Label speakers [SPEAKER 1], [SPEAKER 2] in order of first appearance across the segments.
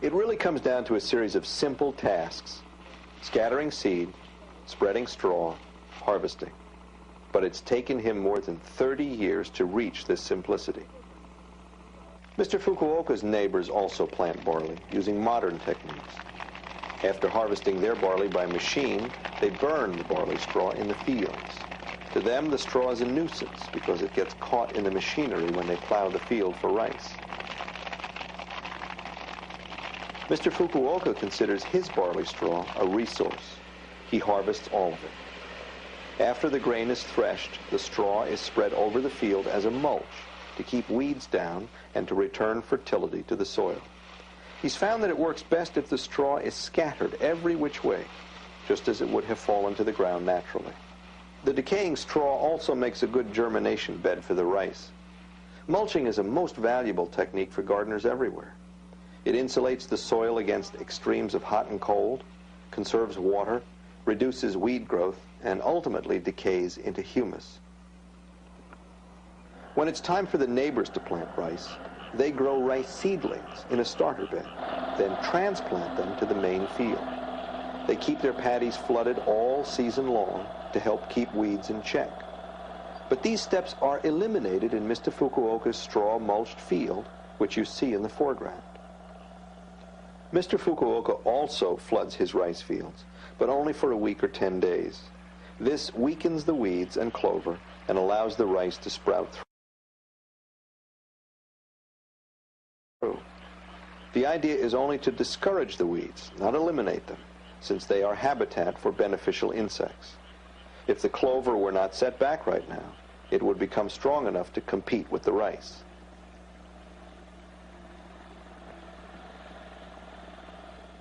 [SPEAKER 1] It really comes down to a series of simple tasks: scattering seed, spreading straw, harvesting. But it's taken him more than 30 years to reach this simplicity. Mr. Fukuoka's neighbors also plant barley using modern techniques. After harvesting their barley by machine, they burn the barley straw in the fields. To them, the straw is a nuisance because it gets caught in the machinery when they plow the field for rice. Mr. Fukuoka considers his barley straw a resource. He harvests all of it. After the grain is threshed, the straw is spread over the field as a mulch to keep weeds down and to return fertility to the soil. He's found that it works best if the straw is scattered every which way, just as it would have fallen to the ground naturally. The decaying straw also makes a good germination bed for the rice. Mulching is a most valuable technique for gardeners everywhere. It insulates the soil against extremes of hot and cold, conserves water, reduces weed growth, and ultimately decays into humus. When it's time for the neighbors to plant rice, they grow rice seedlings in a starter bed, then transplant them to the main field. They keep their paddies flooded all season long to help keep weeds in check. But these steps are eliminated in Mr. Fukuoka's straw-mulched field, which you see in the foreground. Mr. Fukuoka also floods his rice fields, but only for a week or 10 days. This weakens the weeds and clover and allows the rice to sprout through. The idea is only to discourage the weeds, not eliminate them, since they are habitat for beneficial insects. If the clover were not set back right now, it would become strong enough to compete with the rice.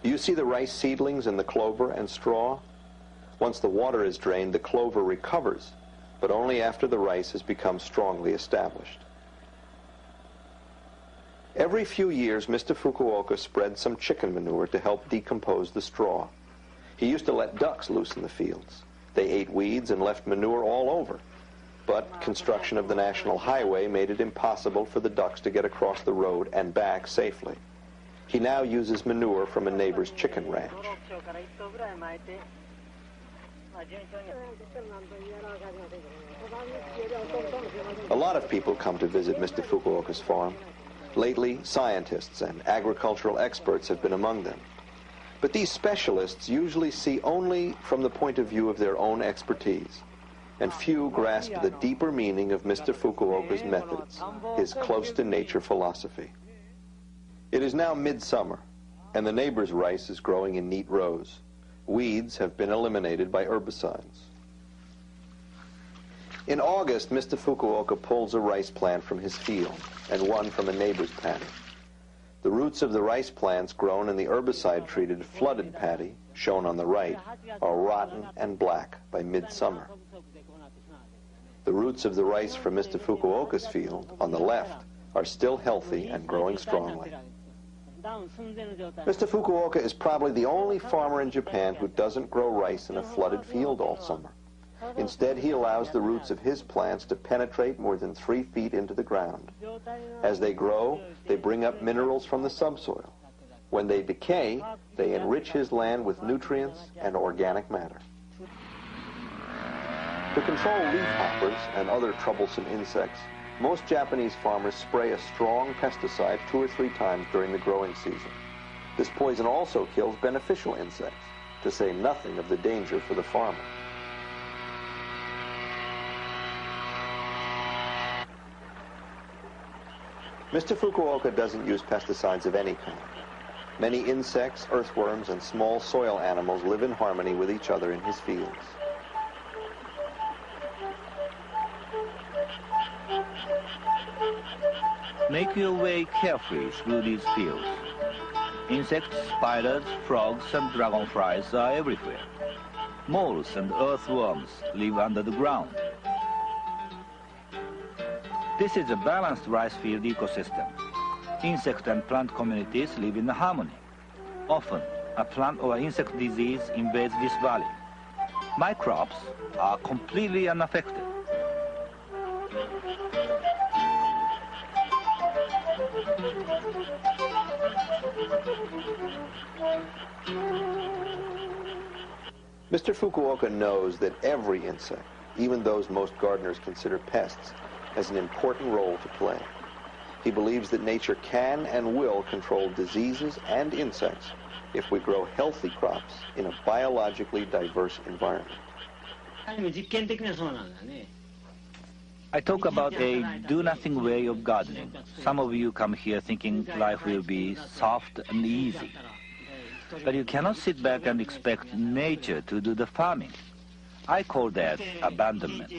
[SPEAKER 1] You see the rice seedlings in the clover and straw? Once the water is drained, the clover recovers, but only after the rice has become strongly established. Every few years, Mr. Fukuoka spread some chicken manure to help decompose the straw. He used to let ducks loose in the fields. They ate weeds and left manure all over, but construction of the national highway made it impossible for the ducks to get across the road and back safely. He now uses manure from a neighbor's chicken ranch. A lot of people come to visit Mr. Fukuoka's farm. Lately, scientists and agricultural experts have been among them. But these specialists usually see only from the point of view of their own expertise, and few grasp the deeper meaning of Mr. Fukuoka's methods, his close-to-nature philosophy. It is now midsummer, and the neighbor's rice is growing in neat rows. Weeds have been eliminated by herbicides. In August, Mr. Fukuoka pulls a rice plant from his field and one from a neighbor's paddy. The roots of the rice plants grown in the herbicide-treated flooded paddy, shown on the right, are rotten and black by midsummer. The roots of the rice from Mr. Fukuoka's field, on the left, are still healthy and growing strongly. Mr. Fukuoka is probably the only farmer in Japan who doesn't grow rice in a flooded field all summer. Instead, he allows the roots of his plants to penetrate more than 3 feet into the ground. As they grow, they bring up minerals from the subsoil. When they decay, they enrich his land with nutrients and organic matter. To control leafhoppers and other troublesome insects, most Japanese farmers spray a strong pesticide 2 or 3 times during the growing season. This poison also kills beneficial insects, to say nothing of the danger for the farmer. Mr. Fukuoka doesn't use pesticides of any kind. Many insects, earthworms, and small soil animals live in harmony with each other in his fields.
[SPEAKER 2] Make your way carefully through these fields. Insects, spiders, frogs, and dragonflies are everywhere. Moles and earthworms live under the ground. This is a balanced rice field ecosystem. Insect and plant communities live in harmony. Often, a plant or insect disease invades this valley. My crops are completely unaffected.
[SPEAKER 1] Mr. Fukuoka knows that every insect, even those most gardeners consider pests, has an important role to play. He believes that nature can and will control diseases and insects if we grow healthy crops in a biologically diverse environment.
[SPEAKER 2] I talk about a do-nothing way of gardening. Some of you come here thinking life will be soft and easy. But you cannot sit back and expect nature to do the farming. I call that abandonment.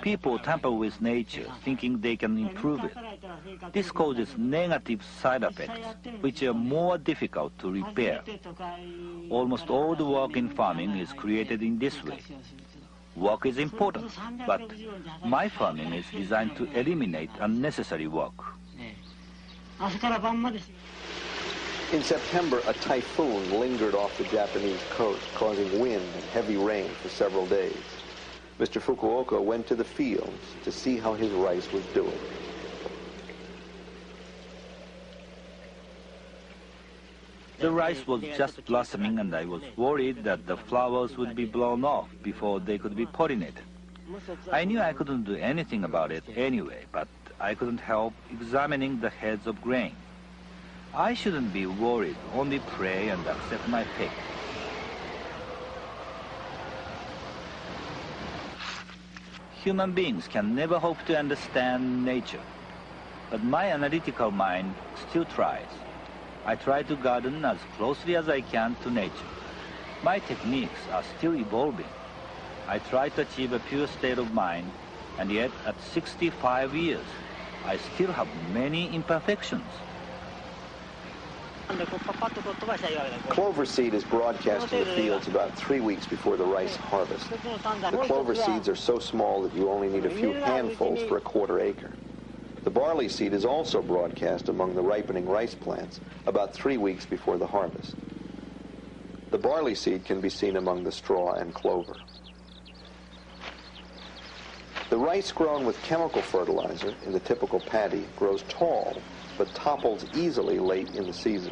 [SPEAKER 2] People tamper with nature, thinking they can improve it. This causes negative side effects, which are more difficult to repair. Almost all the work in farming is created in this way. Work is important, but my farming is designed to eliminate unnecessary work.
[SPEAKER 1] In September, a typhoon lingered off the Japanese coast, causing wind and heavy rain for several days. Mr. Fukuoka went to the fields to see how his rice was doing.
[SPEAKER 2] The rice was just blossoming, and I was worried that the flowers would be blown off before they could be pollinated. I knew I couldn't do anything about it anyway, but I couldn't help examining the heads of grain. I shouldn't be worried, only pray and accept my fate. Human beings can never hope to understand nature, but my analytical mind still tries. I try to garden as closely as I can to nature. My techniques are still evolving. I try to achieve a pure state of mind, and yet at 65 years, I still have many imperfections.
[SPEAKER 1] Clover seed is broadcast in the fields about 3 weeks before the rice harvest. The clover seeds are so small that you only need a few handfuls for a quarter acre. The barley seed is also broadcast among the ripening rice plants about 3 weeks before the harvest. The barley seed can be seen among the straw and clover. The rice grown with chemical fertilizer in the typical paddy grows tall, but topples easily late in the season.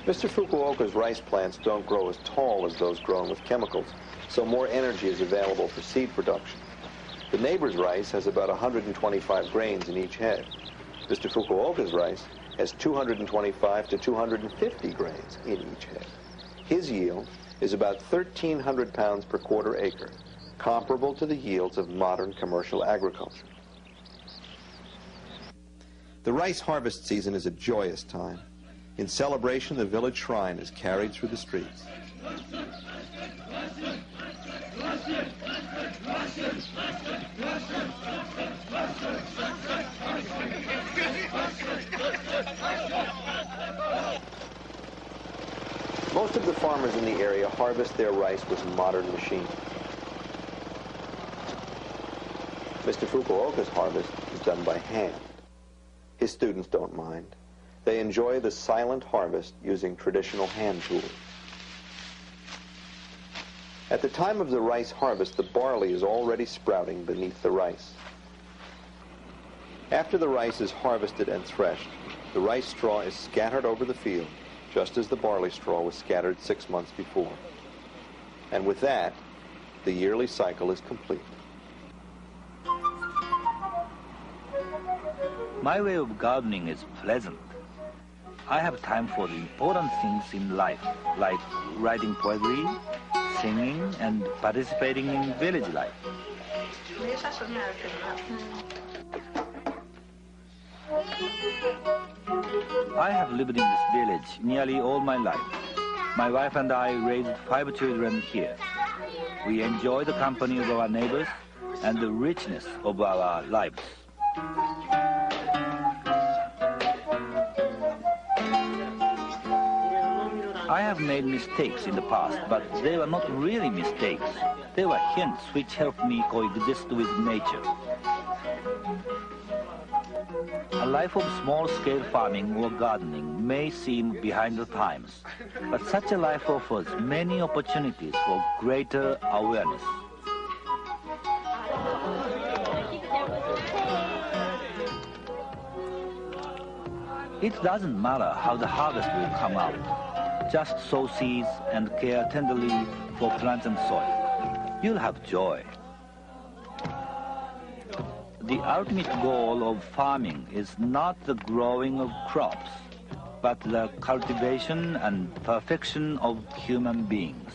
[SPEAKER 1] Mr. Fukuoka's rice plants don't grow as tall as those grown with chemicals, so more energy is available for seed production. The neighbor's rice has about 125 grains in each head. Mr. Fukuoka's rice has 225 to 250 grains in each head. His yield is about 1,300 pounds per quarter acre, comparable to the yields of modern commercial agriculture. The rice harvest season is a joyous time. In celebration, the village shrine is carried through the streets. Most of the farmers in the area harvest their rice with modern machines. Mr. Fukuoka's harvest is done by hand. His students don't mind. They enjoy the silent harvest using traditional hand tools. At the time of the rice harvest, the barley is already sprouting beneath the rice. After the rice is harvested and threshed, the rice straw is scattered over the field, just as the barley straw was scattered 6 months before. And with that, the yearly cycle is complete.
[SPEAKER 2] My way of gardening is pleasant. I have time for the important things in life, like writing poetry, singing, and participating in village life. I have lived in this village nearly all my life. My wife and I raised 5 children here. We enjoy the company of our neighbors and the richness of our lives. I have made mistakes in the past, but they were not really mistakes. They were hints which helped me coexist with nature. A life of small-scale farming or gardening may seem behind the times, but such a life offers many opportunities for greater awareness. It doesn't matter how the harvest will come out. Just sow seeds and care tenderly for plants and soil. You'll have joy. The ultimate goal of farming is not the growing of crops, but the cultivation and perfection of human beings.